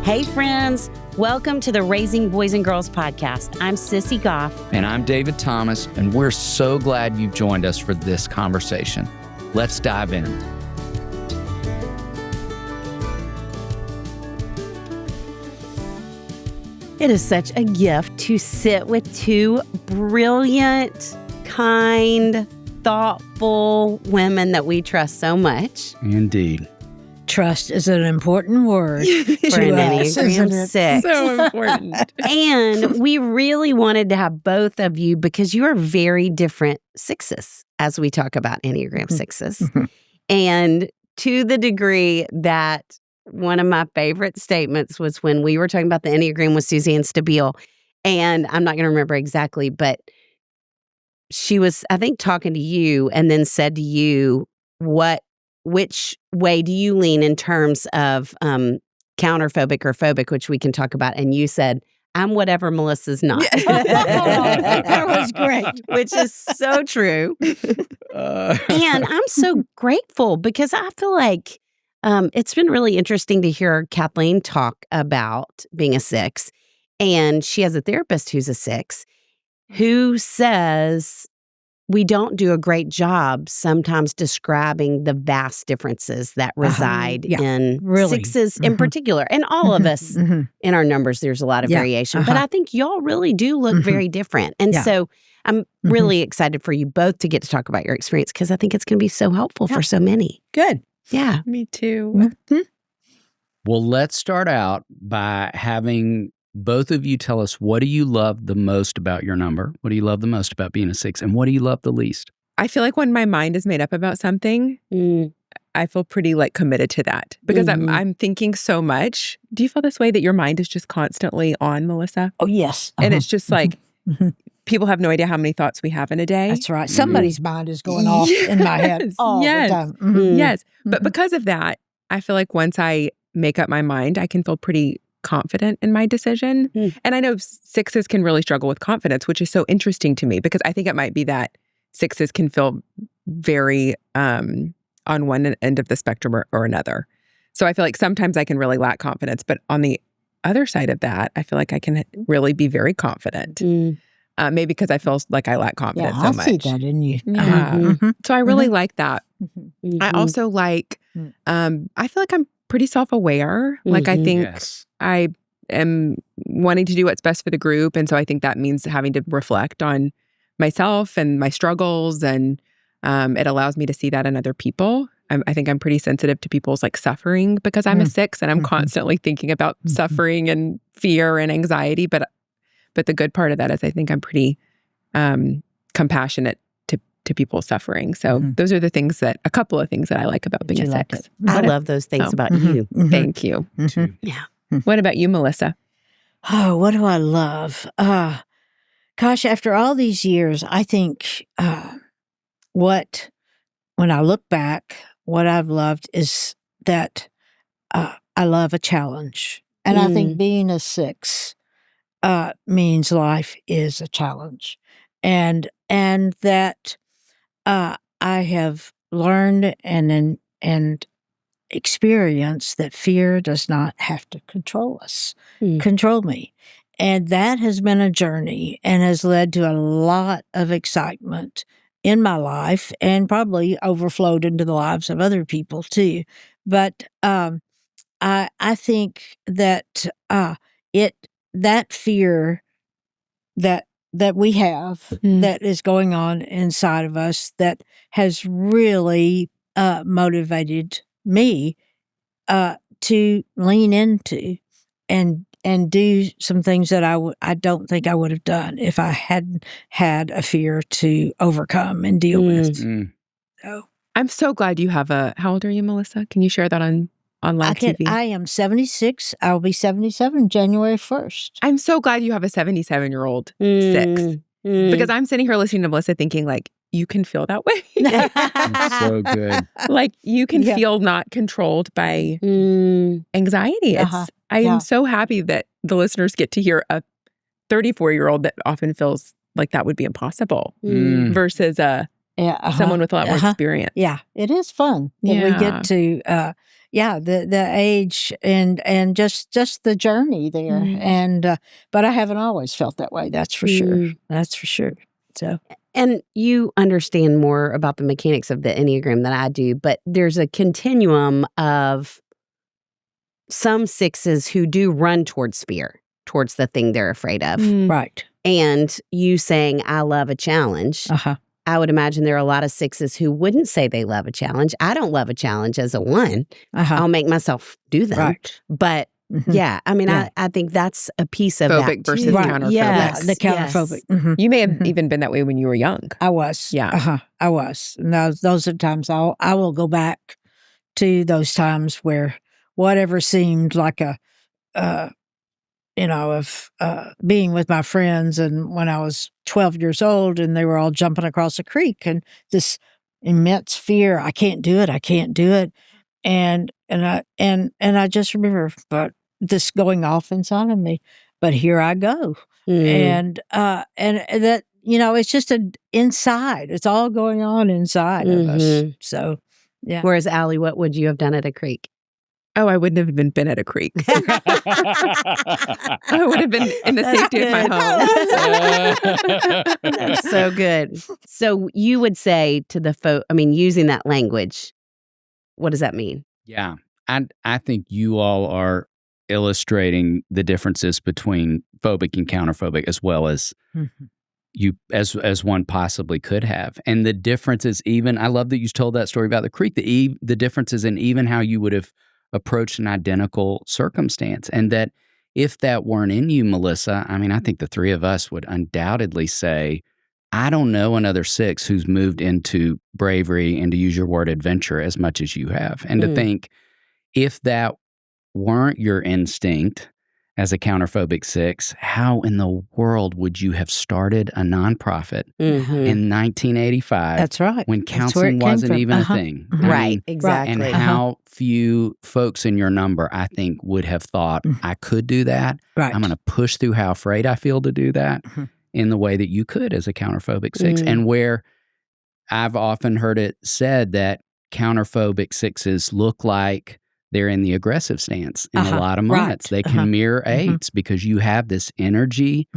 Hey, friends. Welcome to the Raising Boys and Girls podcast. I'm Sissy Goff. And I'm David Thomas, and we're so glad you've joined us for this conversation. Let's dive in. It is such a gift to sit with two brilliant, kind, thoughtful women that we trust so much. Indeed. Trust is an important word For an Enneagram Six. So important. And we really wanted to have both of you because you are very different sixes as we talk about Enneagram Sixes. And to the degree that one of my favorite statements was when we were talking about the Enneagram with Susie and Stabile. And I'm not going to remember exactly, but she was, I think, talking to you and then said to you, which way do you lean in terms of counterphobic or phobic, which we can talk about. And you said, I'm whatever Melissa's not. That was great. Which is so true. And I'm so grateful because I feel like it's been really interesting to hear Kathleen talk about being a six. And she has a therapist who's a six who says we don't do a great job sometimes describing the vast differences that reside in sixes in particular. And all of us in our numbers, there's a lot of variation. But I think y'all really do look very different. And so I'm really excited for you both to get to talk about your experience because I think it's going to be so helpful for so many. Good. Yeah. Me too. Well, let's start out by having both of you tell us, what do you love the most about your number? What do you love the most about being a six? And what do you love the least? I feel like when my mind is made up about something, I feel pretty committed to that because I'm thinking so much. Do you feel this way that your mind is just constantly on, Melissa? Oh, yes. And it's just like people have no idea how many thoughts we have in a day. That's right. Somebody's mind is going off in my head all the time. Yes. But because of that, I feel like once I make up my mind, I can feel pretty confident in my decision. And I know sixes can really struggle with confidence, which is so interesting to me because I think it might be that sixes can feel very on one end of the spectrum or another. So I feel like sometimes I can really lack confidence, but on the other side of that, I feel like I can really be very confident. Maybe because I feel like I lack confidence so much. I see that in you. So I really like that. I also like, I feel like I'm pretty self-aware. Like I think I am wanting to do what's best for the group. And so I think that means having to reflect on myself and my struggles. And it allows me to see that in other people. I think I'm pretty sensitive to people's suffering because I'm a six and I'm constantly thinking about suffering and fear and anxiety. But the good part of that is I think I'm pretty compassionate to people's suffering. So those are a couple of things that I like about being a six. I love those things about you. Thank you. Yeah. What about you, Melissa? Oh, what do I love? Gosh, after all these years, I think when I look back, what I've loved is that I love a challenge. And I think being a six means life is a challenge. And that I have learned and experienced that fear does not have to control me. And that has been a journey and has led to a lot of excitement in my life and probably overflowed into the lives of other people too. But I think that that fear that we have that is going on inside of us that has really motivated me to lean into and do some things that I don't think I would have done if I hadn't had a fear to overcome and deal with. So I'm so glad you have how old are you, Melissa? Can you share that on live TV? I am 76. I'll be 77 January 1st. I'm so glad you have a 77-year-old six because I'm sitting here listening to Melissa thinking you can feel that way. So good. You can feel not controlled by anxiety. I am so happy that the listeners get to hear a 34-year-old that often feels like that would be impossible versus someone with a lot more experience. Yeah, it is fun. We get to the age and just the journey there. And but I haven't always felt that way. That's for sure. That's for sure. So. And you understand more about the mechanics of the Enneagram than I do, but there's a continuum of some sixes who do run towards fear, towards the thing they're afraid of. Right. And you saying, I love a challenge. I would imagine there are a lot of sixes who wouldn't say they love a challenge. I don't love a challenge as a one. I'll make myself do them. Right. But yeah, I mean, I think that's a piece of Phobic that versus too. counterphobic. Yeah, the counterphobic. You may have even been that way when you were young. I was. Yeah. I was. And those are times I will go back to those times where whatever seemed like of being with my friends, and when I was 12 years old and they were all jumping across a creek, and this immense fear, I can't do it. And I just remember this going off inside of me, but here I go. And that, it's just inside. It's all going on inside of us. So, yeah. Whereas, Allye, what would you have done at a creek? Oh, I wouldn't have even been at a creek. I would have been in the safety of my home. That's so good. So you would say to the using that language, what does that mean? Yeah. I think you all are illustrating the differences between phobic and counterphobic as well as you as one possibly could have. And the difference is even, I love that you told that story about the creek, the differences in even how you would have approached an identical circumstance. And that if that weren't in you, Melissa, I mean, I think the three of us would undoubtedly say, I don't know another six who's moved into bravery and, to use your word, adventure as much as you have. And to think, if that weren't your instinct as a counterphobic six, how in the world would you have started a nonprofit in 1985? That's right. When counseling wasn't even a thing. Right, exactly. And how few folks in your number, I think, would have thought, I could do that. Right. I'm going to push through how afraid I feel to do that in the way that you could as a counterphobic six. And where I've often heard it said that counterphobic sixes look like they're in the aggressive stance in a lot of moments. They can mirror eights because you have this energy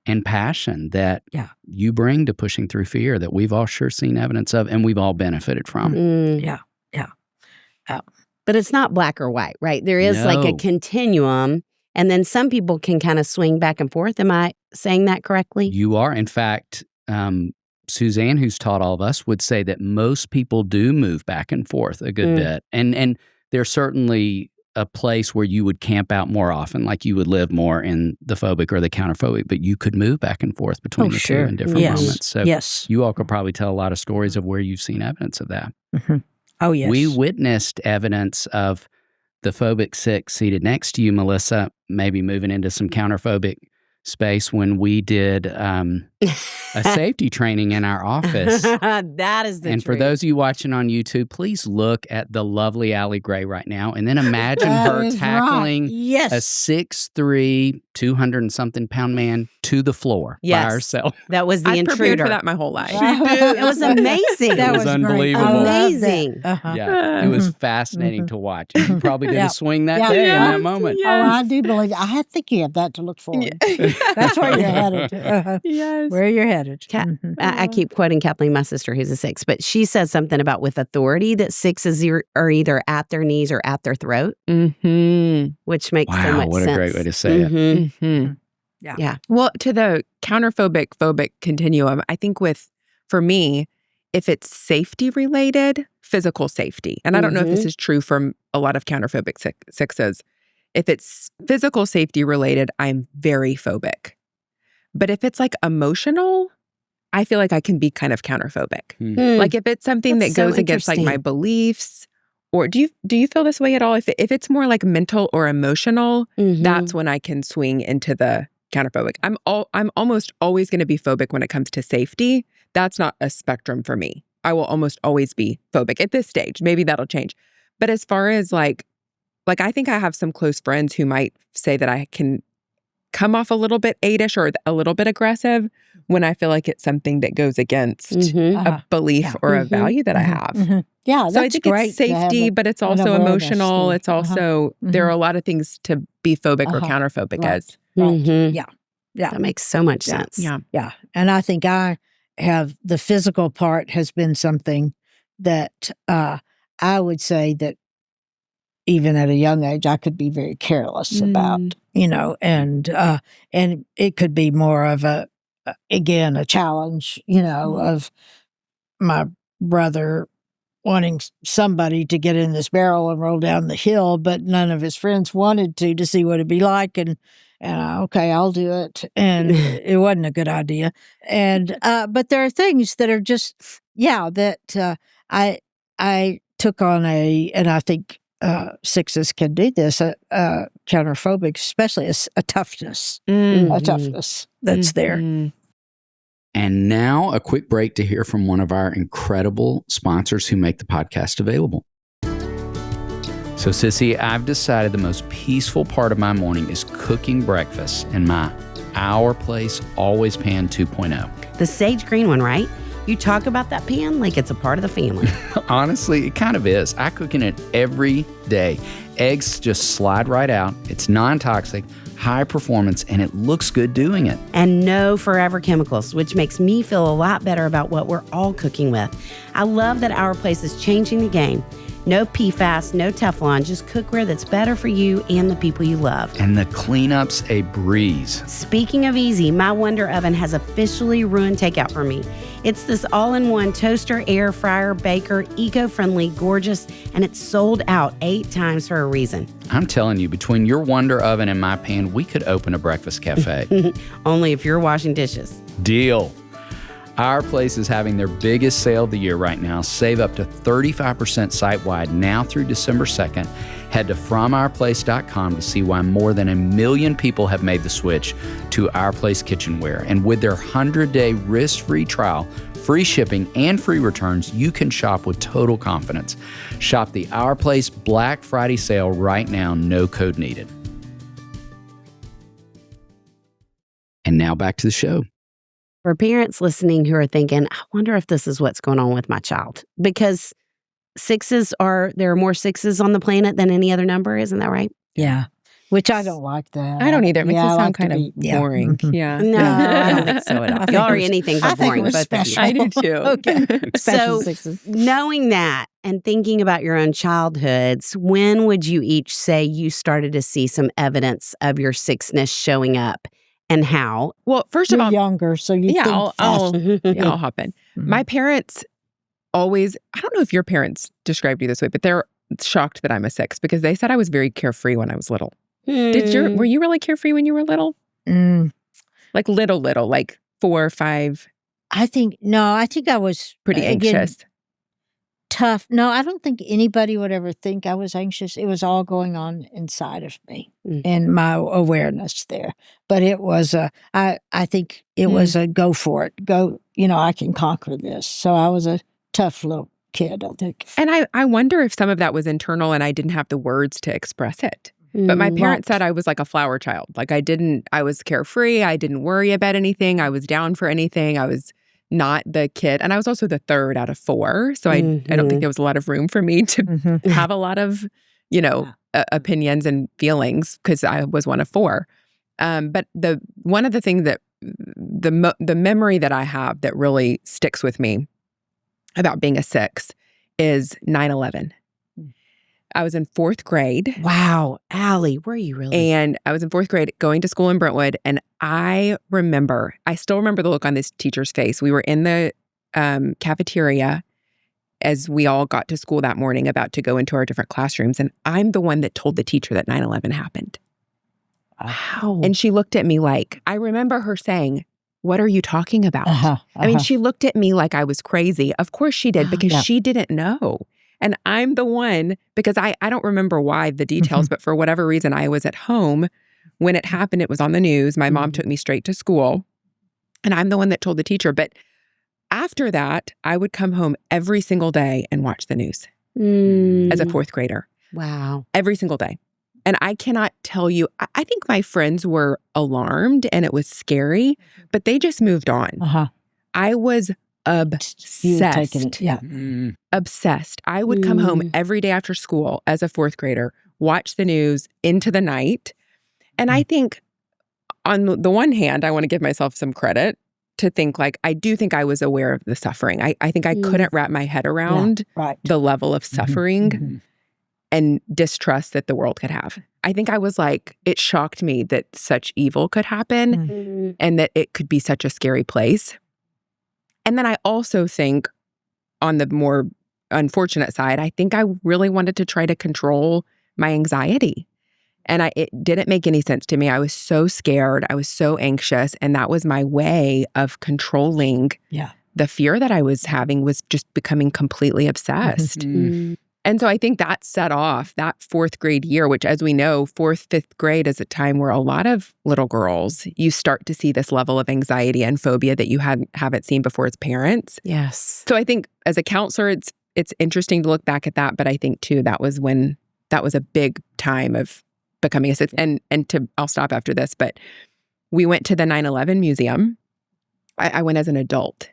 and passion that you bring to pushing through fear that we've all sure seen evidence of and we've all benefited from. Yeah. But it's not black or white, right? There is like a continuum, and then some people can kind of swing back and forth. Am I saying that correctly? You are. In fact, Suzanne, who's taught all of us, would say that most people do move back and forth a good bit. And there's certainly a place where you would camp out more often, like you would live more in the phobic or the counterphobic, but you could move back and forth between the two in different moments. So you all could probably tell a lot of stories of where you've seen evidence of that. Oh, yes. We witnessed evidence of the phobic six seated next to you, Melissa, maybe moving into some counterphobic space when we did a safety training in our office. That is the And for those of you watching on YouTube, please look at the lovely Allye Gray right now and then imagine her tackling a 6'3", 200-and-something pound man to the floor by herself. That was the intruder. I've prepared for that my whole life. It was amazing. It was unbelievable. Amazing. Yeah, it was fascinating to watch. You probably did a swing that day in that moment. Oh, I do believe I think you have that to look forward to. That's where you're headed. Yes. Where you're headed. I keep quoting Kathleen, my sister, who's a six, but she says something about with authority that sixes are either at their knees or at their throat, which makes so much sense. What a great way to say it. Yeah. Well, to the counterphobic continuum, I think for me, if it's safety related, physical safety, and I don't know if this is true for a lot of counterphobic sixes. If it's physical safety related, I'm very phobic. But if it's like emotional, I feel like I can be kind of counterphobic. Like if it's something that goes against like my beliefs, or do you feel this way at all? If it's more like mental or emotional, that's when I can swing into the counterphobic. I'm almost always going to be phobic when it comes to safety. That's not a spectrum for me. I will almost always be phobic at this stage. Maybe that'll change. But as far as like I think I have some close friends who might say that I can come off a little bit 8-ish or a little bit aggressive when I feel like it's something that goes against a belief or a value that I have. Yeah, that's so I think great. It's safety, but it's also emotional. It's also, there are a lot of things to be phobic or counterphobic as. Yeah. That makes so much sense. Yeah. And I think I have the physical part has been something that I would say that even at a young age, I could be very careless about, and it could be more of a challenge, of my brother wanting somebody to get in this barrel and roll down the hill, but none of his friends wanted to see what it'd be like. And okay, I'll do it. And it wasn't a good idea. And, but there are things that are just, that I took on and I think sixes can do this, counterphobic, especially a toughness, that's there. And now a quick break to hear from one of our incredible sponsors who make the podcast available. So, Sissy, I've decided the most peaceful part of my morning is cooking breakfast in my Our Place Always Pan 2.0. The sage green one, right? You talk about that pan like it's a part of the family. Honestly, it kind of is. I cook in it every day. Eggs just slide right out. It's non-toxic, high performance, and it looks good doing it. And no forever chemicals, which makes me feel a lot better about what we're all cooking with. I love that Our Place is changing the game. No PFAS, no Teflon, just cookware that's better for you and the people you love. And the cleanup's a breeze. Speaking of easy, my Wonder Oven has officially ruined takeout for me. It's this all-in-one toaster, air fryer, baker, eco-friendly, gorgeous, and it's sold out 8 times for a reason. I'm telling you, between your Wonder Oven and my pan, we could open a breakfast cafe. Only if you're washing dishes. Deal. Our Place is having their biggest sale of the year right now. Save up to 35% site-wide now through December 2nd. Head to FromOurPlace.com to see why more than 1 million people have made the switch to Our Place kitchenware. And with their 100-day risk-free trial, free shipping, and free returns, you can shop with total confidence. Shop the Our Place Black Friday sale right now, no code needed. And now back to the show. For parents listening who are thinking, I wonder if this is what's going on with my child. Because there are more 6s on the planet than any other number, isn't that right? Yeah. Which I don't like that. I don't either. It makes it sound kind of boring. Yeah. No, I don't think so at all. Y'all are anything but boring. Both special. I do too. Okay. So, 6s. knowing that and thinking about your own childhoods, when would you each say you started to see some evidence of your 6ness showing up? And how? Well, first of all, younger, so you think I'll hop in. Mm-hmm. My parents always, I don't know if your parents described you this way, but they're shocked that I'm a 6 because they said I was very carefree when I was little. Were you really carefree when you were little? Like little, like 4 or 5? I think I was pretty anxious. Tough. No, I don't think anybody would ever think I was anxious. It was all going on inside of me and my awareness there. But it was I think it was a go for it. Go, I can conquer this. So I was a tough little kid, I think. And I wonder if some of that was internal and I didn't have the words to express it. But my parents said I was like a flower child. Like I was carefree. I didn't worry about anything. I was down for anything. I was not the kid. And I was also the 3rd out of 4. So I don't think there was a lot of room for me to have a lot of, opinions and feelings because I was one of 4. But one of the things that the memory that I have that really sticks with me about being a 6 is 9/11. I was in 4th grade. Wow. Allye, were you really? And I was in 4th grade going to school in Brentwood. And I still remember the look on this teacher's face. We were in the cafeteria as we all got to school that morning about to go into our different classrooms. And I'm the one that told the teacher that 9/11 happened. Wow. And she looked at me like, I remember her saying, "What are you talking about?" I mean, she looked at me like I was crazy. Of course she did, because she didn't know. And I'm the one, because I don't remember why the details, but for whatever reason, I was at home when it happened. It was on the news. My mom took me straight to school. And I'm the one that told the teacher. But after that, I would come home every single day and watch the news as a 4th grader. Wow. Every single day. And I cannot tell you, I think my friends were alarmed and it was scary, but they just moved on. I was obsessed. Obsessed. I would come home every day after school as a fourth grader, watch the news into the night. And I think on the one hand, I want to give myself some credit to think like, I do think I was aware of the suffering. I think I couldn't wrap my head around the level of suffering and distrust that the world could have. I think I was like, it shocked me that such evil could happen and that it could be such a scary place. And then I also think on the more unfortunate side, I think I really wanted to try to control my anxiety. And it didn't make any sense to me. I was so scared. I was so anxious. And that was my way of controlling the fear that I was having, was just becoming completely obsessed. And so I think that set off that fourth grade year, which, as we know, fourth, fifth grade is a time where a lot of little girls, you start to see this level of anxiety and phobia that you haven't seen before as parents. Yes. So I think as a counselor, it's interesting to look back at that. But I think, too, that was a big time of becoming a sixth. And I'll stop after this, but we went to the 9/11 museum. I went as an adult.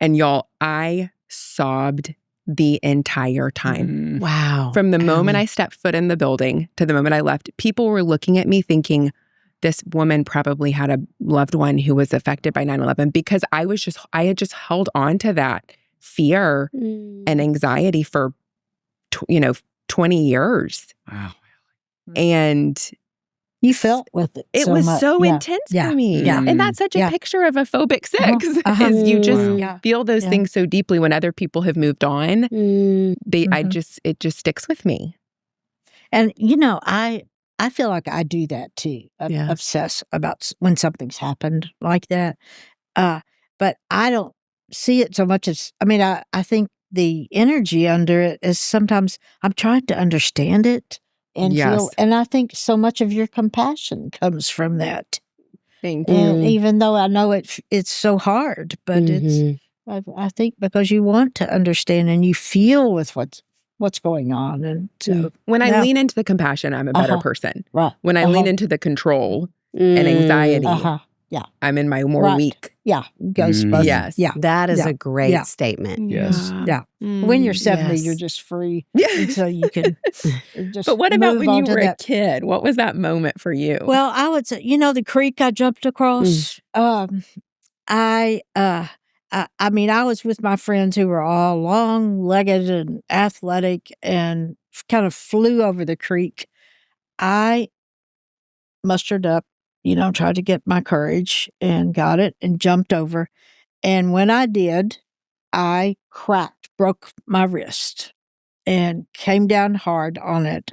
And y'all, I sobbed the entire time. Wow. From the moment I stepped foot in the building to the moment I left, people were looking at me thinking, this woman probably had a loved one who was affected by 9/11, because I had just held on to that fear and anxiety for 20 years. Wow. And you felt with it. It was so intense for me. And that's such a picture of a phobic six, is you just feel those things so deeply when other people have moved on. It just sticks with me. And, I feel like I do that too. Obsess about when something's happened like that. But I don't see it so much as, I think the energy under it is sometimes I'm trying to understand it. And feel, and I think so much of your compassion comes from that. Thank you. And even though I know it's so hard, but I think because you want to understand and you feel with what's going on. And so when I lean into the compassion, I'm a better person. Right. When I lean into the control and anxiety, I'm in my more weak. Goes both. Yes. That is a great statement. Yes. When you're 70, you're just free. And so you can just But what about when you were a that. kid? What was that moment for you? Well, I would say, the creek I jumped across. I was with my friends who were all long-legged and athletic and kind of flew over the creek. I mustered up, tried to get my courage and got it and jumped over. And when I did, I broke my wrist and came down hard on it.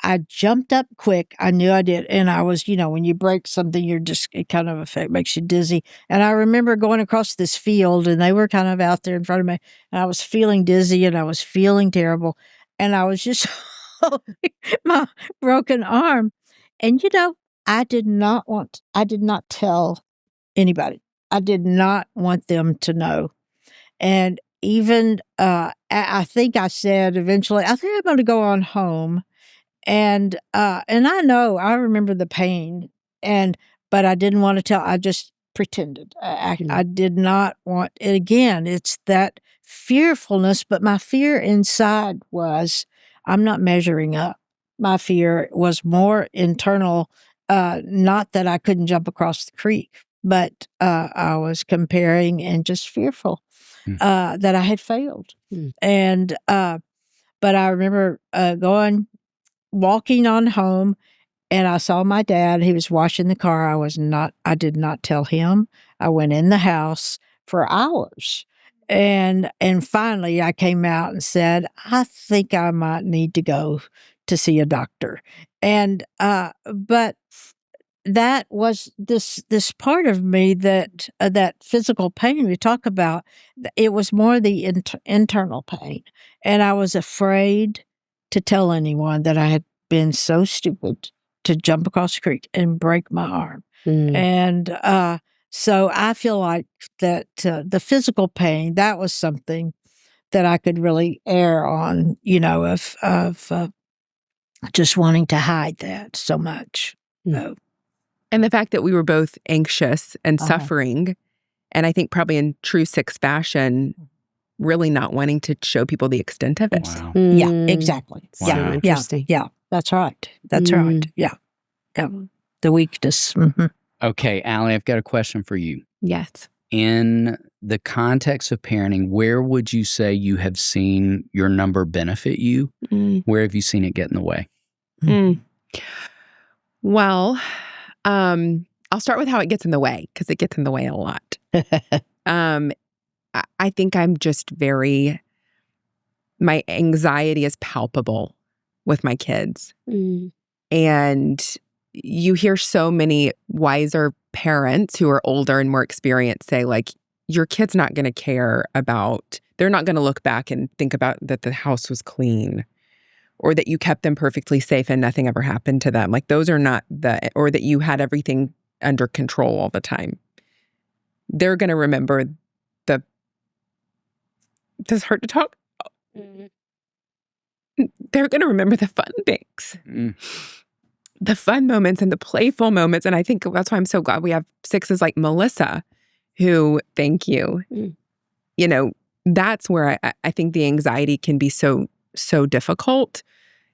I jumped up quick. I knew I did. And I was, when you break something, it kind of makes you dizzy. And I remember going across this field and they were kind of out there in front of me. And I was feeling dizzy and I was feeling terrible. And I was just holding my broken arm. And, I did not tell anybody. I did not want them to know. And even, I think I said eventually, I think I'm going to go on home. And I remember the pain, but I didn't want to tell. I just pretended. I did not want it. Again, it's that fearfulness, but my fear inside was, I'm not measuring up. My fear was more internal, not that I couldn't jump across the creek, but I was comparing and just fearful that I had failed. And but I remember walking on home, and I saw my dad. He was washing the car. I did not tell him. I went in the house for hours. And finally I came out and said, I think I might need to go to see a doctor. And but that was this part of me that physical pain we talk about. It was more the internal pain, and I was afraid to tell anyone that I had been so stupid to jump across the creek and break my arm. And so I feel like that the physical pain, that was something that I could really err on, of just wanting to hide that so much. No. And the fact that we were both anxious and suffering, and I think probably in true Six fashion, really not wanting to show people the extent of it. Wow. Yeah, exactly. Wow. Yeah, Interesting. Yeah, that's right. That's right. Yeah. The weakness. Mm-hmm. Okay, Allye, I've got a question for you. Yes. In the context of parenting, where would you say you have seen your number benefit you? Where have you seen it get in the way? Well, I'll start with how it gets in the way, because it gets in the way a lot. I think I'm just my anxiety is palpable with my kids. And you hear so many wiser parents who are older and more experienced say, like, your kid's not going to care about, they're not going to look back and think about that the house was clean or that you kept them perfectly safe and nothing ever happened to them. Like, those are not or that you had everything under control all the time. They're going to remember does it hurt to talk? They're going to remember the fun things. The fun moments and the playful moments. And I think that's why I'm so glad we have Sixes like Melissa, who, thank you. You know, that's where I think the anxiety can be so difficult,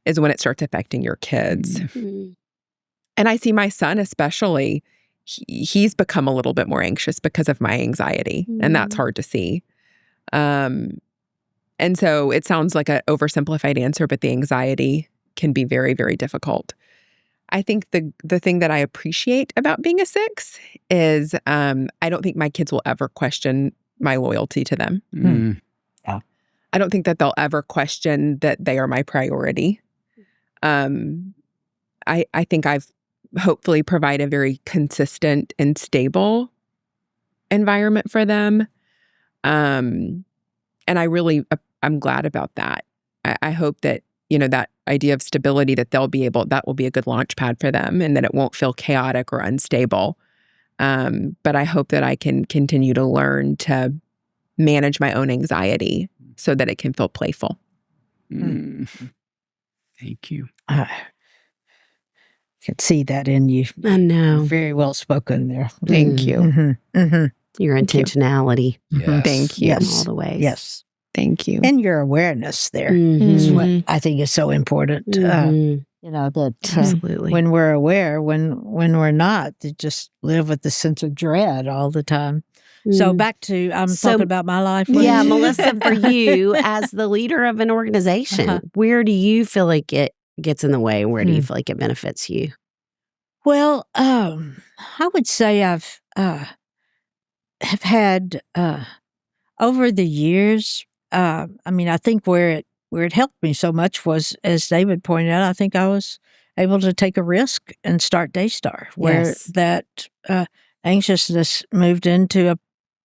is when it starts affecting your kids. And I see my son especially, he's become a little bit more anxious because of my anxiety. And that's hard to see. And so it sounds like an oversimplified answer, but the anxiety can be very, very difficult. I think the thing that I appreciate about being a Six is I don't think my kids will ever question my loyalty to them. Yeah. I don't think that they'll ever question that they are my priority. I think I've hopefully provided a very consistent and stable environment for them. And I'm glad about that. I hope that, that idea of stability, that that will be a good launch pad for them, and that it won't feel chaotic or unstable. But I hope that I can continue to learn to manage my own anxiety so that it can feel playful. Thank you. I can see that in you. I know. Very well spoken there. Thank you. Your intentionality. Yes. Thank you. In all the ways. Yes. Thank you. And your awareness there is what I think is so important. That Absolutely. when we're aware, when we're not, to just live with the sense of dread all the time. So back to, talking about my life. Yeah, Melissa, for you as the leader of an organization, where do you feel like it gets in the way? Where do you feel like it benefits you? Well, I would say I've have had over the years. I think where it helped me so much was, as David pointed out, I think I was able to take a risk and start Daystar, where that anxiousness moved into a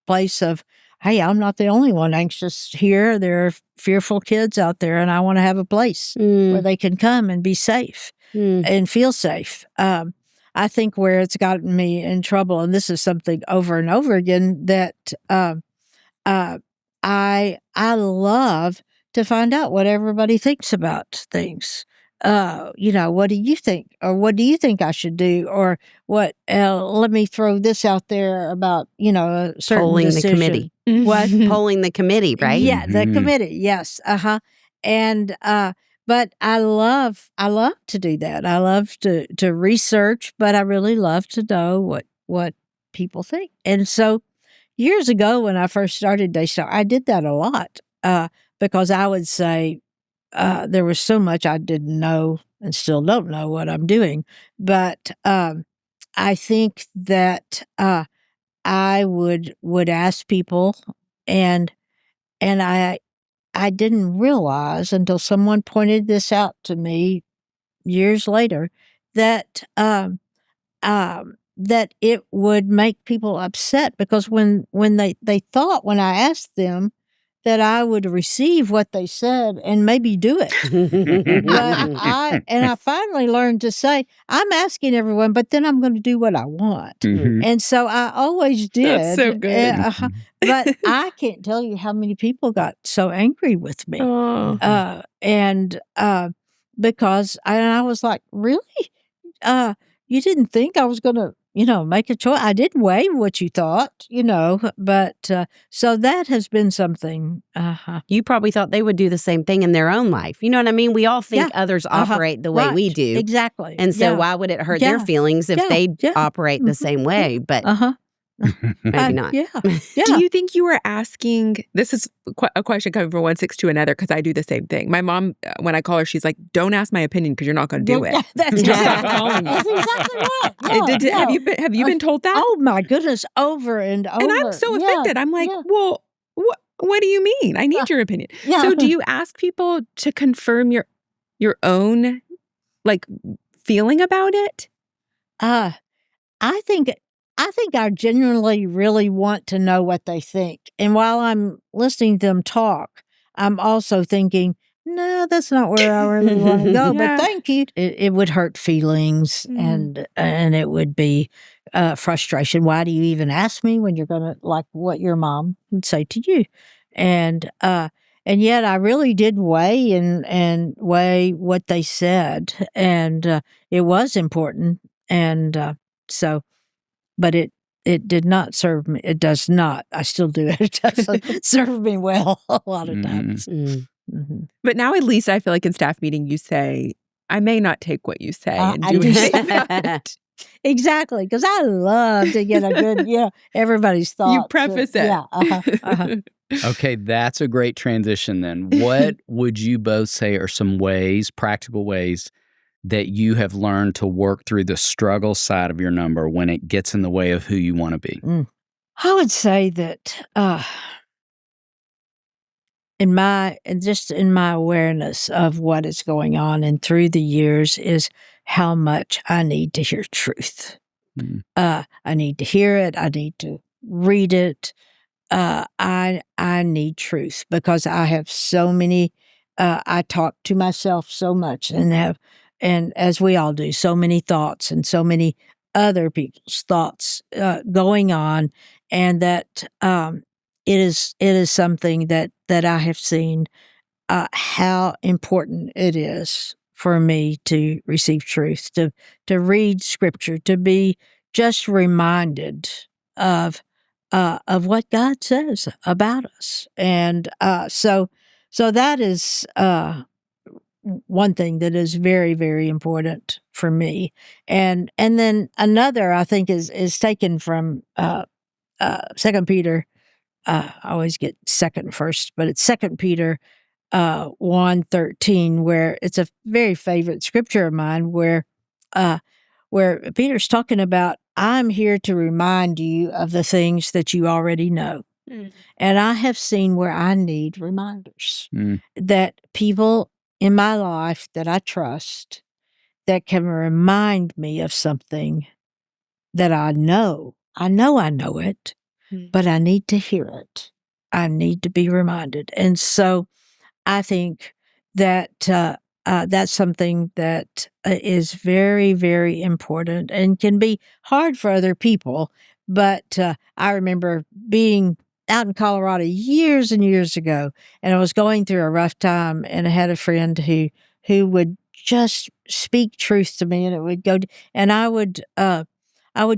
place of, hey, I'm not the only one anxious here. There are fearful kids out there, and I want to have a place where they can come and be safe and feel safe. I think where it's gotten me in trouble, and this is something over and over again, that I love to find out what everybody thinks about things. What do you think? Or what do you think I should do? Or what, let me throw this out there about, a certain Polling decision. the committee. What? Polling the committee, right? Yeah, the committee. Yes. And, but I love to do that. I love to research, but I really love to know what people think. And so years ago, when I first started Daystar, I did that a lot, because I would say, there was so much I didn't know and still don't know what I'm doing. But I think that I would ask people, and I didn't realize until someone pointed this out to me years later that that it would make people upset, because when they thought, when I asked them, that I would receive what they said and maybe do it. But I finally learned to say, I'm asking everyone, but then I'm going to do what I want. And so I always did. That's so good. But I can't tell you how many people got so angry with me. because I was like, really? You didn't think I was going to, make a choice? I did weigh what you thought, but so that has been something. You probably thought they would do the same thing in their own life. You know what I mean? We all think others operate the way we do. Exactly. And so why would it hurt their feelings if they operate the same way? But maybe not. Yeah. Do you think you were asking, this is a question coming from one six to another, because I do the same thing. My mom, when I call her, she's like, don't ask my opinion because you're not going to do it. That's Just stop calling me. That's exactly right. Have you been told that? Oh my goodness, over and over. And I'm so offended. I'm like, well, what do you mean? I need your opinion. So do you ask people to confirm your own feeling about it? I think I genuinely really want to know what they think. And while I'm listening to them talk, I'm also thinking, no, that's not where I really want to go. But thank you. It would hurt feelings and it would be frustration. Why do you even ask me when you're going to, like what your mom would say to you? And yet I really did weigh and weigh what they said. And it was important. And but it did not serve me. It does not. I still do it. It doesn't serve me well a lot of times. Mm-hmm. But now at least I feel like in staff meeting you say, I may not take what you say and do it. Exactly, because I love to get a good, everybody's thoughts. You preface it. Yeah. Okay, that's a great transition then. What would you both say are some ways, practical ways, that you have learned to work through the struggle side of your number when it gets in the way of who you want to be? I would say that in my awareness of what is going on and through the years is how much I need to hear truth. I need to hear it. I need to read it. I need truth because I have so many. I talk to myself so much and as we all do, so many thoughts and so many other people's thoughts going on, and that it is something that I have seen how important it is for me to receive truth, to read Scripture, to be just reminded of what God says about us, and so that is. One thing that is very, very important for me. And then another, I think, is taken from 2 Peter. I always get second first, but it's 2 Peter 1:13, where it's a very favorite scripture of mine, where Peter's talking about, I'm here to remind you of the things that you already know. And I have seen where I need reminders that people in my life that I trust that can remind me of something that I know. I know it, but I need to hear it. I need to be reminded. And so I think that that's something that is very, very important and can be hard for other people. But I remember being out in Colorado years and years ago, and I was going through a rough time, and I had a friend who would just speak truth to me, and it would go, and I would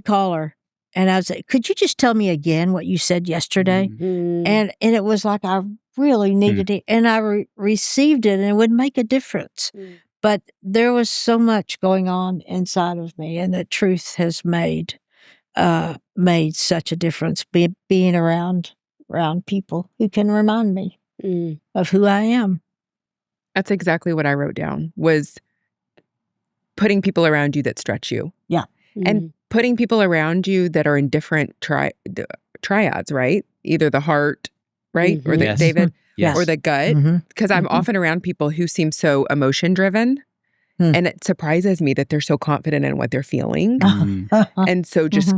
call her, and I would say, "Could you just tell me again what you said yesterday?" And it was like I really needed it, and I received it, and it would make a difference. But there was so much going on inside of me, and that truth has made such a difference. Being around people who can remind me of who I am. That's exactly what I wrote down, was putting people around you that stretch you. Yeah. And putting people around you that are in different triads, right? Either the heart, right? Or the David, or the gut. Because I'm often around people who seem so emotion driven. And it surprises me that they're so confident in what they're feeling. And so just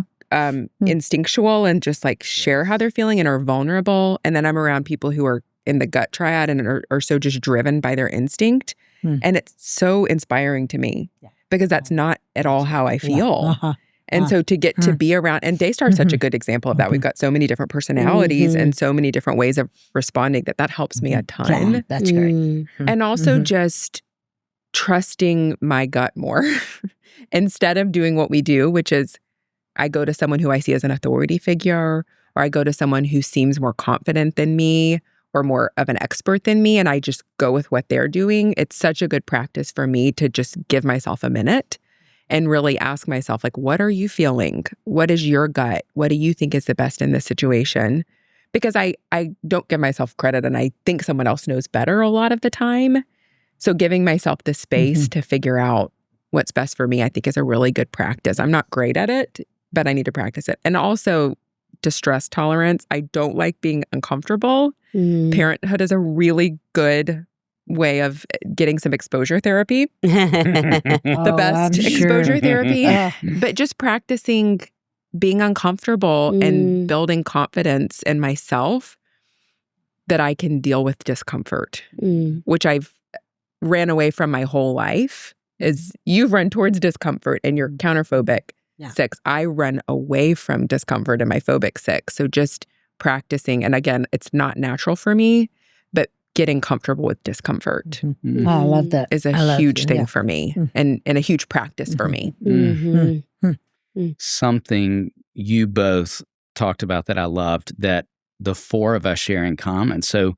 instinctual and just share how they're feeling and are vulnerable. And then I'm around people who are in the gut triad and are so just driven by their instinct. And it's so inspiring to me because that's not at all how I feel. And so to get to be around, and Daystar is such a good example of that. We've got so many different personalities and so many different ways of responding that helps me a ton. Yeah, that's great. And also just trusting my gut more instead of doing what we do, which is I go to someone who I see as an authority figure, or I go to someone who seems more confident than me or more of an expert than me, and I just go with what they're doing. It's such a good practice for me to just give myself a minute and really ask myself, like, what are you feeling? What is your gut? What do you think is the best in this situation? Because I don't give myself credit, and I think someone else knows better a lot of the time. So giving myself the space to figure out what's best for me, I think is a really good practice. I'm not great at it, but I need to practice it. And also distress tolerance. I don't like being uncomfortable. Parenthood is a really good way of getting some exposure therapy. The best exposure therapy. But just practicing being uncomfortable and building confidence in myself that I can deal with discomfort, which I've ran away from my whole life. Is you've run towards discomfort and you're counterphobic 6. I run away from discomfort in my phobic 6. So just practicing, and again, it's not natural for me, but getting comfortable with discomfort. Oh, I love that. Is a huge thing for me and a huge practice for me. Something you both talked about that I loved that the 4 of us share in common. So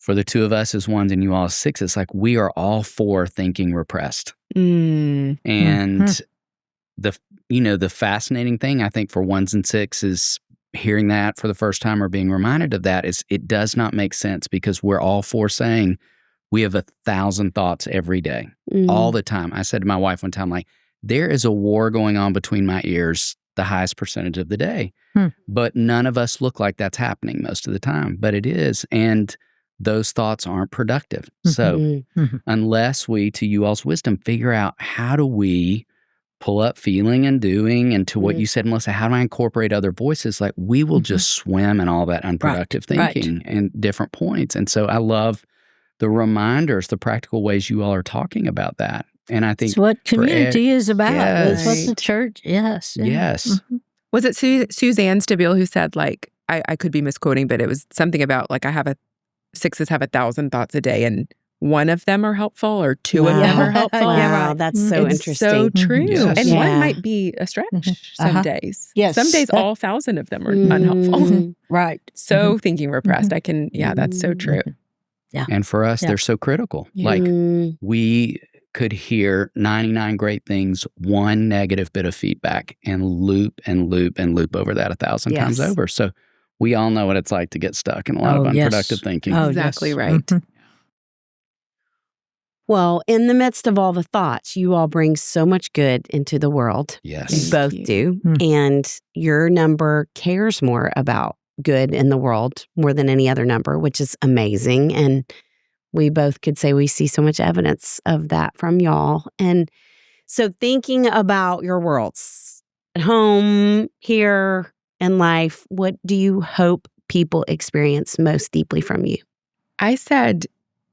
for the 2 of us as 1s and you all as 6s, it's like we are all 4 thinking repressed. And the fascinating thing I think for 1s and 6s hearing that for the first time or being reminded of that is it does not make sense because we're all 4 saying we have 1,000 thoughts every day, all the time. I said to my wife one time, like, there is a war going on between my ears the highest percentage of the day. But none of us look like that's happening most of the time, but it is. And those thoughts aren't productive. So unless we, to you all's wisdom, figure out how do we pull up feeling and doing, and to what you said, Melissa, how do I incorporate other voices? Like we will just swim in all that unproductive thinking and different points. And so I love the reminders, the practical ways you all are talking about that. And I think it's what community is about. Yes. It's what the church, yes. Was it Suzanne Stabile who said, like, I could be misquoting, but it was something about, like, 6s have 1,000 thoughts a day, and 1 of them are helpful, or 2 of them are helpful. Wow, that's so it's interesting. so true. Yes. And 1 might be a stretch some days. Yes. Some days all 1,000 of them are unhelpful. Right. So thinking repressed, that's so true. Yeah. And for us, they're so critical. Like we could hear 99 great things, 1 negative bit of feedback, and loop and loop and loop over that 1,000 times over. So we all know what it's like to get stuck in a lot of unproductive thinking. Exactly right. Well, in the midst of all the thoughts, you all bring so much good into the world. Yes. You both do. And your number cares more about good in the world more than any other number, which is amazing. And we both could say we see so much evidence of that from y'all. And so thinking about your worlds at home, here, in life, what do you hope people experience most deeply from you? I said,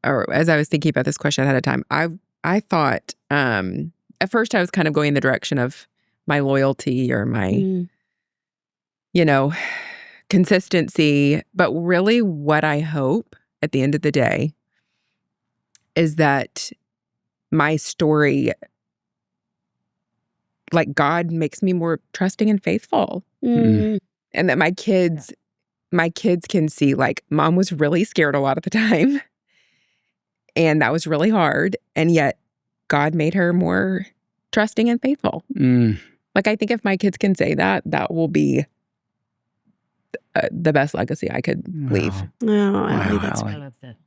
or as I was thinking about this question ahead of time, I thought, at first I was kind of going in the direction of my loyalty or my, consistency. But really what I hope at the end of the day is that my story, like, God makes me more trusting and faithful. And that my kids can see, like, Mom was really scared a lot of the time. And that was really hard. And yet God made her more trusting and faithful. Like, I think if my kids can say that, that will be the best legacy I could leave. Oh, Allye, that's I love that.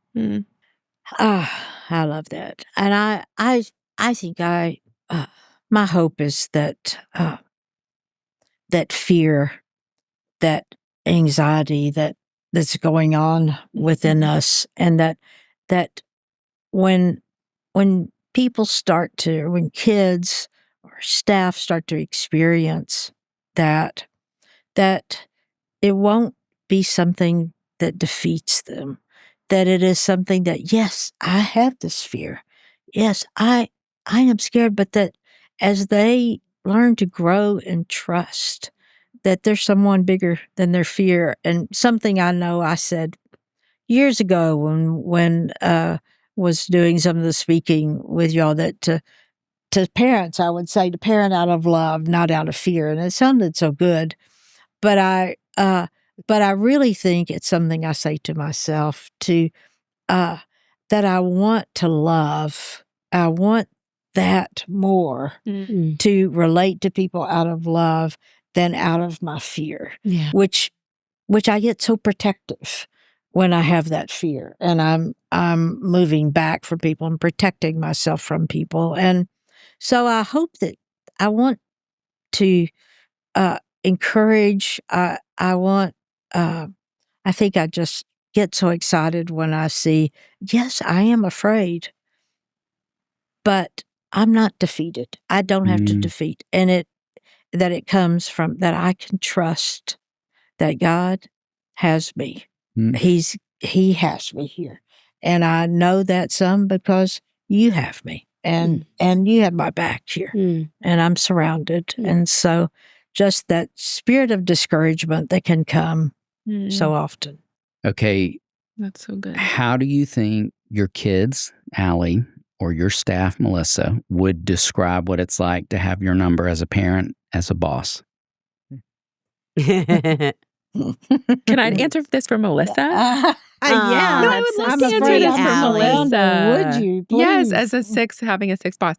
I love that. And I think my hope is that that fear, that anxiety that's going on within us, and that when people when kids or staff start to experience that it won't be something that defeats them, that it is something that, yes, I have this fear. Yes, I am scared, but that as they learn to grow and trust that there's someone bigger than their fear. And something I know I said years ago when was doing some of the speaking with y'all that to parents, I would say to parent out of love, not out of fear. And it sounded so good. But I really think it's something I say to myself that I want to love. I want that more to relate to people out of love than out of my fear, which I get so protective when I have that fear, and I'm moving back from people and protecting myself from people. And so I hope that I want to encourage. I think I just get so excited when I see, yes, I am afraid, but I'm not defeated. I don't have to defeat. And it comes from that I can trust that God has me. He has me here. And I know that some because you have me and you have my back here and I'm surrounded. And so just that spirit of discouragement that can come so often. Okay. That's so good. How do you think your kids, Allye, or your staff, Melissa, would describe what it's like to have your number as a parent, as a boss? Can I answer this for Melissa? Yeah. No, I would love to answer this for Melissa. Would you? Please. Yes, as a 6, having a 6 boss.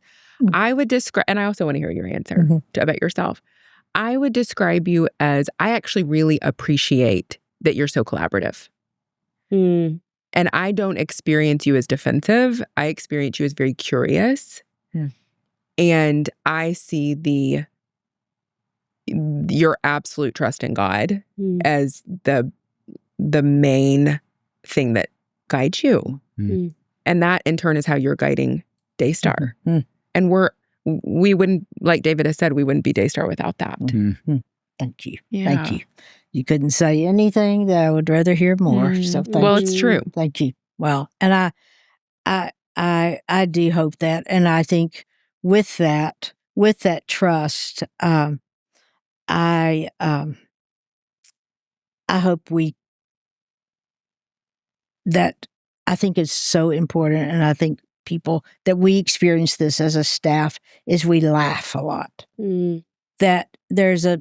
I would describe, and I also want to hear your answer about yourself. I would describe you as, I actually really appreciate that you're so collaborative. And I don't experience you as defensive. I experience you as very curious. And I see your absolute trust in God as the main thing that guides you. And that in turn is how you're guiding Daystar. And we wouldn't, like David has said, we wouldn't be Daystar without that. Thank you. Yeah. Thank you. You couldn't say anything that I would rather hear more. So thank Well, you. it's true. Thank you. Well, and I do hope that, and I think with that trust, I hope that I think is so important, and I think people that we experience this as a staff is we laugh a lot. That there's a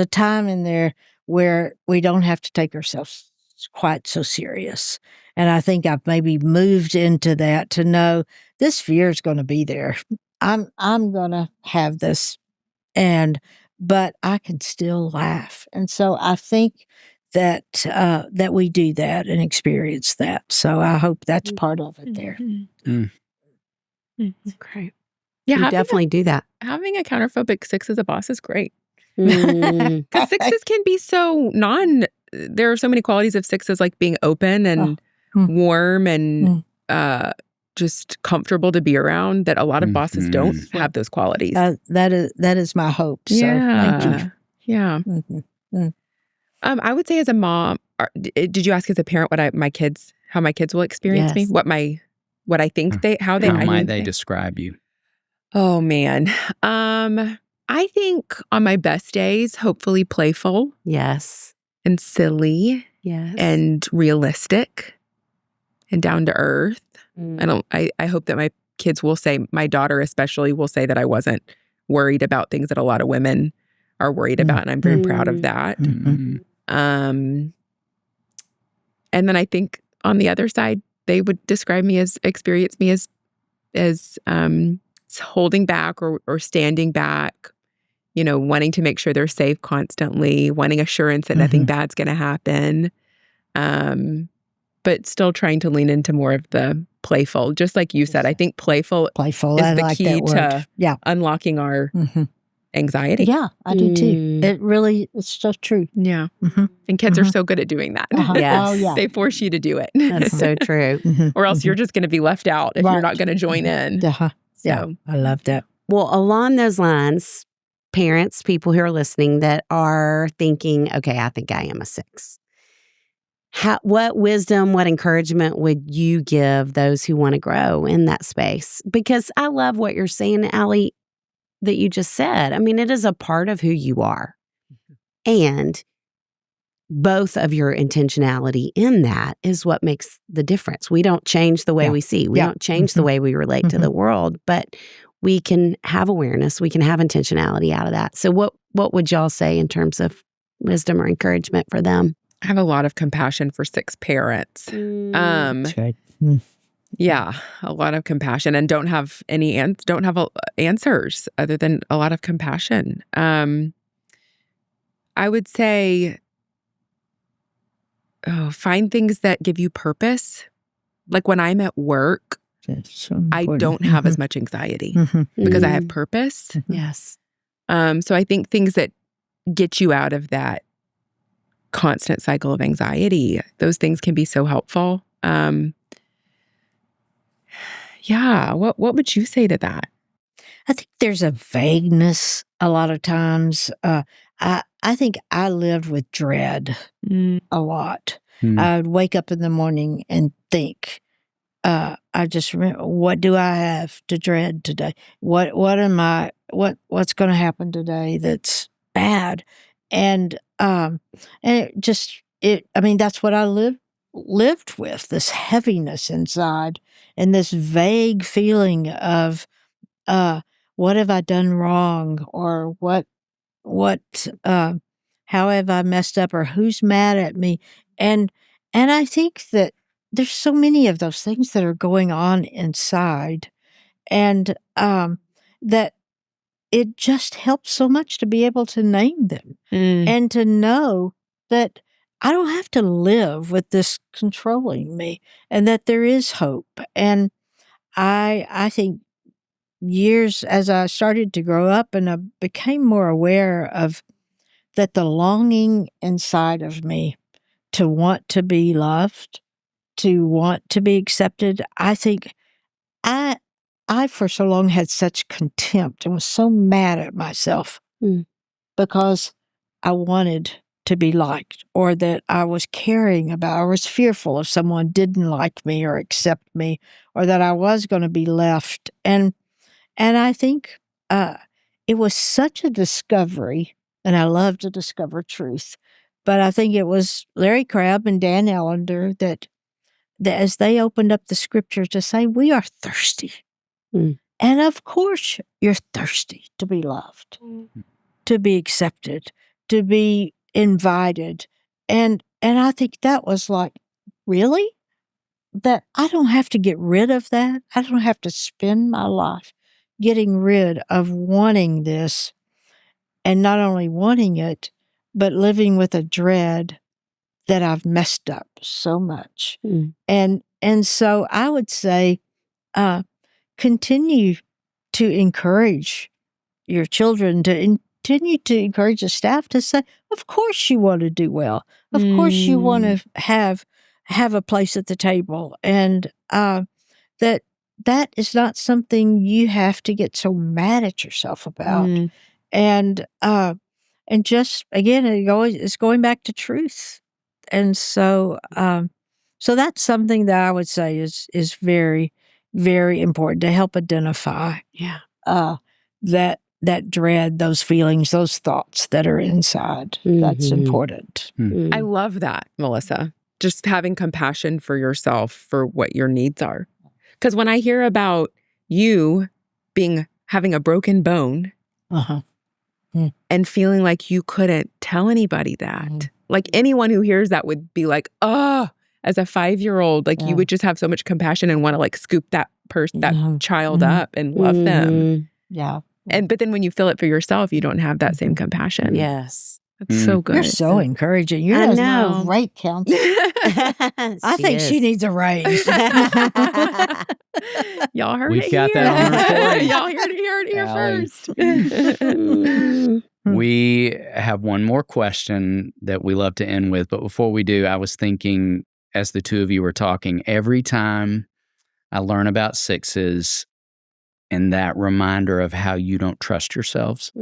time in there where we don't have to take ourselves quite so serious. And I think I've maybe moved into that to know this fear is going to be there. I'm going to have this, but I can still laugh. And so I think that we do that and experience that. So I hope that's part of it there. Great. Yeah, you definitely do that. Having a counterphobic 6 as a boss is great. Because 6s can be so there are so many qualities of 6s, like being open and warm and just comfortable to be around, that a lot of bosses don't have those qualities. That is my hope. So thank you. Yeah. I would say as a mom, did you ask as a parent how my kids will experience me? What I think how might they describe you? Oh man. I think on my best days, hopefully playful. Yes. And silly. Yes. And realistic and down to earth. I hope that my kids will say, my daughter especially will say that I wasn't worried about things that a lot of women are worried about. And I'm very proud of that. And then I think on the other side, they would experience me as holding back or standing back, wanting to make sure they're safe constantly, wanting assurance that nothing bad's going to happen, but still trying to lean into more of the playful. Just like you said, I think playful is the key to unlocking our anxiety. Yeah, I do too. It's so true. Yeah. And kids are so good at doing that. Yes. Oh, yeah. They force you to do it. That's so true. Or else you're just going to be left out if you're not going to join in. Yeah, I love that. Well, along those lines, parents, people who are listening that are thinking, okay, I think I am a 6. What wisdom, what encouragement would you give those who want to grow in that space? Because I love what you're saying, Allye, that you just said. I mean, it is a part of who you are. And both of your intentionality in that is what makes the difference. We don't change the way we see. We don't change the way we relate to the world, but we can have awareness. We can have intentionality out of that. So what would y'all say in terms of wisdom or encouragement for them? I have a lot of compassion for 6 parents. That's right. Yeah, a lot of compassion, and don't have answers other than a lot of compassion. I would say, find things that give you purpose. Like when I'm at work, So I don't have as much anxiety because I have purpose. Yes. So I think things that get you out of that constant cycle of anxiety, those things can be so helpful. Yeah. What would you say to that? I think there's a vagueness a lot of times. I think I lived with dread a lot. I'd wake up in the morning and think, I just remember, what do I have to dread today? What's going to happen today that's bad? And that's what I lived with, this heaviness inside and this vague feeling of, what have I done wrong, or how have I messed up, or who's mad at me? And I think that there's so many of those things that are going on inside, and that it just helps so much to be able to name them and to know that I don't have to live with this controlling me, and that there is hope. And I think years as I started to grow up and I became more aware of that, the longing inside of me to want to be loved, to want to be accepted. I think I for so long had such contempt and was so mad at myself because I wanted to be liked, or that I was caring about, I was fearful if someone didn't like me or accept me, or that I was going to be left. And I think it was such a discovery, and I love to discover truth, but I think it was Larry Crabb and Dan Ellender that as they opened up the scripture to say, we are thirsty. And of course, you're thirsty to be loved, to be accepted, to be invited. And I think that was like, really? That I don't have to get rid of that. I don't have to spend my life getting rid of wanting this, and not only wanting it, but living with a dread that I've messed up so much. And so I would say, continue to encourage your children, to continue to encourage the staff to say, of course you want to do well. Of course you want to have a place at the table. And that is not something you have to get so mad at yourself about. And just, again, it's going back to truth. And so that's something that I would say is very, very important to help identify that dread, those feelings, those thoughts that are inside. That's important. I love that, Melissa. Just having compassion for yourself, for what your needs are. Because when I hear about you having a broken bone and feeling like you couldn't tell anybody that, like anyone who hears that would be like, oh, as a 5-year-old, like you would just have so much compassion and want to like scoop that person, that child up and love them. Yeah. But then when you feel it for yourself, you don't have that same compassion. Yes. That's so good. You're so encouraging. You're a great counselor. I think she needs a raise. Y'all heard We've it got here. that on recording. Y'all heard it here first. We have one more question that we love to end with. But before we do, I was thinking, as the two of you were talking, every time I learn about 6's and that reminder of how you don't trust yourselves,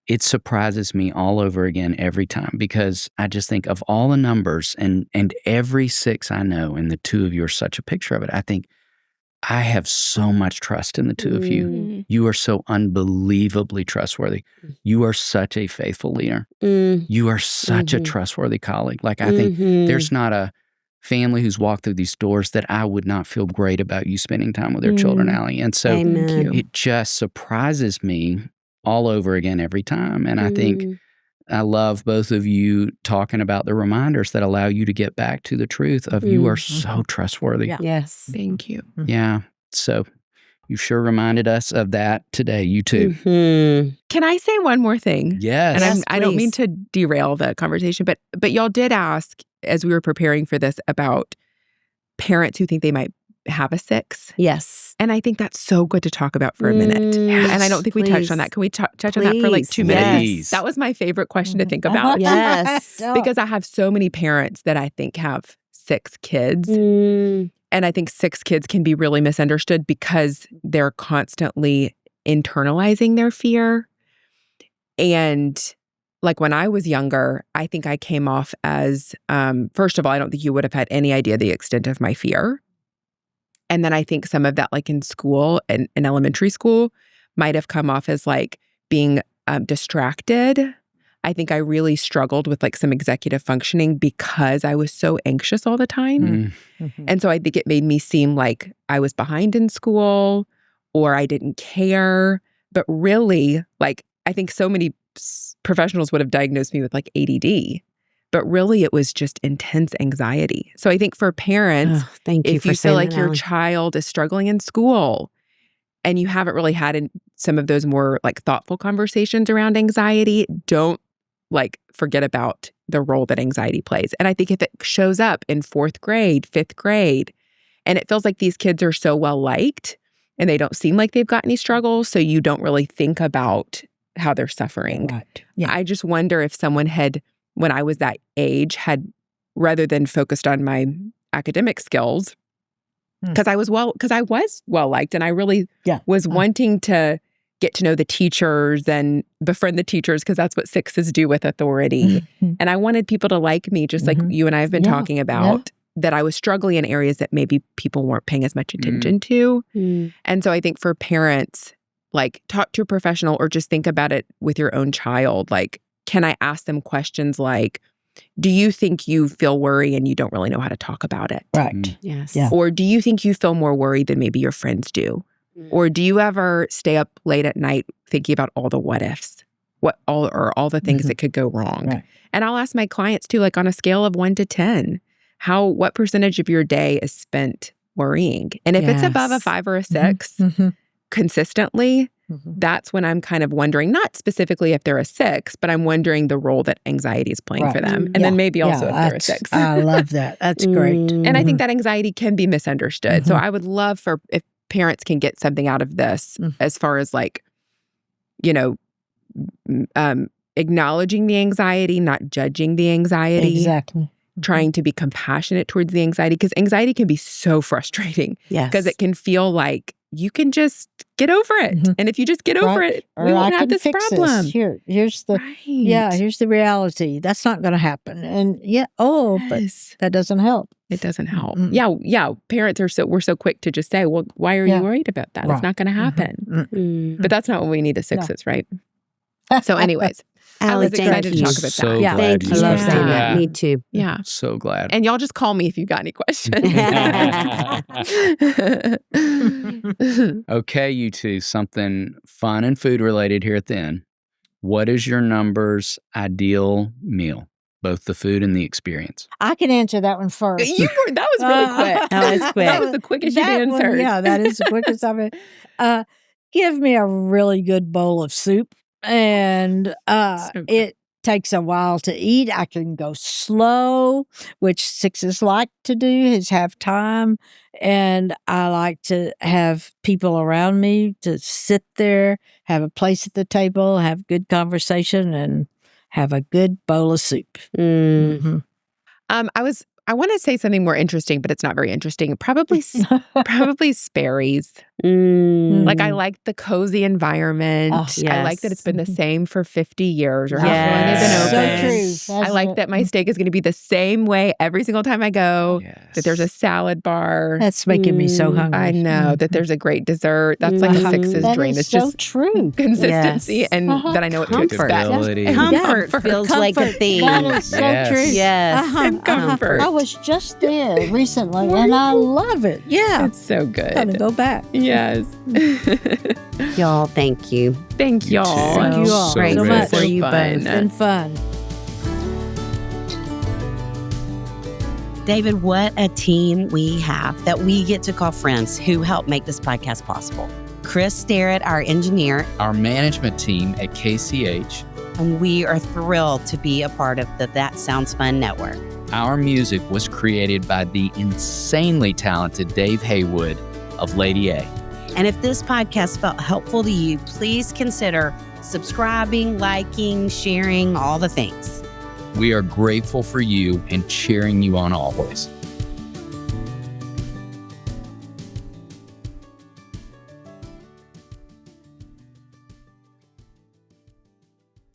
it surprises me all over again every time, because I just think of all the numbers and every 6 I know, and the two of you are such a picture of it. I think, I have so much trust in the two of you. You are so unbelievably trustworthy. You are such a faithful leader. You are such a trustworthy colleague. Like, I think there's not a family who's walked through these doors that I would not feel great about you spending time with their children, Allye. And so it just surprises me all over again every time. And I think I love both of you talking about the reminders that allow you to get back to the truth of you are so trustworthy. Yeah. Yes. Thank you. Yeah. So you sure reminded us of that today, you too. Can I say one more thing? Yes. And I don't mean to derail the conversation, but y'all did ask, as we were preparing for this, about parents who think they might have a 6. Yes. And I think that's so good to talk about for a minute. And I don't think we touched on that. Can we touch on that for like 2 minutes? Yes. That was my favorite question to think about. Yes. Because I have so many parents that I think have 6 kids. And I think 6 kids can be really misunderstood because they're constantly internalizing their fear. And like when I was younger, I think I came off as, first of all, I don't think you would have had any idea the extent of my fear. And then I think some of that, like in school and in elementary school, might have come off as like being distracted. I think I really struggled with like some executive functioning because I was so anxious all the time. And so I think it made me seem like I was behind in school or I didn't care. But really, like, I think so many professionals would have diagnosed me with like ADD. But really, it was just intense anxiety. So I think for parents, if you feel like your child is struggling in school and you haven't really had some of those more like thoughtful conversations around anxiety, don't like forget about the role that anxiety plays. And I think if it shows up in 4th grade, 5th grade, and it feels like these kids are so well liked and they don't seem like they've got any struggles, so you don't really think about how they're suffering. Right. Yeah. I just wonder if someone had, when I was that age, had, rather than focused on my academic skills, because I was well liked and I really was wanting to get to know the teachers and befriend the teachers because that's what 6's do with authority. And I wanted people to like me, just like you and I have been talking about, that I was struggling in areas that maybe people weren't paying as much attention to. And so I think for parents, like, talk to a professional or just think about it with your own child. Like, can I ask them questions like, do you think you feel worry and you don't really know how to talk about it? Right. Yes. Yeah. Or do you think you feel more worried than maybe your friends do? Or do you ever stay up late at night thinking about all the what-ifs? All the things that could go wrong? Right. And I'll ask my clients too, like on a scale of 1 to 10, what percentage of your day is spent worrying? And if it's above a 5 or a 6, consistently, that's when I'm kind of wondering, not specifically if they're a 6, but I'm wondering the role that anxiety is playing for them. And then maybe also if they're a 6. I love that. That's great. And I think that anxiety can be misunderstood. So I would love for if parents can get something out of this as far as like, acknowledging the anxiety, not judging the anxiety. Exactly. Trying to be compassionate towards the anxiety, because anxiety can be so frustrating. Because it can feel like you can just get over it. And if you just get over it, we won't have this problem. Here's the reality. That's not going to happen. And but that doesn't help. It doesn't help. Yeah. Parents we're so quick to just say, well, why are you worried about that? It's not going to happen. But that's not what we need as 6's, right? So anyways, I was excited to talk about so that. Glad Thank you for saying that. Me too. Yeah. So glad. And y'all just call me if you've got any questions. Okay, you two, something fun and food related here at the end. What is your number's ideal meal? Both the food and the experience. I can answer that one first. That was really quick. That was quick. That was the quickest you've answered. That is the quickest I've been. Give me a really good bowl of soup. And it takes a while to eat. I can go slow, which 6's like to do, is have time. And I like to have people around me to sit there, have a place at the table, have good conversation, and have a good bowl of soup. I want to say something more interesting, but it's not very interesting. Probably Sperry's. Like I like the cozy environment. I like that it's been the same for 50 years or however long they've been open. So true. I like that my steak is going to be the same way every single time I go. That there's a salad bar. That's making me so hungry. I know that there's a great dessert. That's like a Six's dream. It's so just true. Consistency and that I know what to expect. Comfort feels like a theme. That is so true. Yes. And comfort. I was just there recently, and I love it. Yeah. It's so good. I'm gonna go back. Yes. Y'all, thank you. Thank y'all. Thank you all so much. For you both. It's been fun. David, what a team we have that we get to call friends who help make this podcast possible. Chris Starrett, our engineer. Our management team at KCH. And we are thrilled to be a part of the That Sounds Fun network. Our music was created by the insanely talented Dave Haywood of Lady A. And if this podcast felt helpful to you, please consider subscribing, liking, sharing, all the things. We are grateful for you and cheering you on always.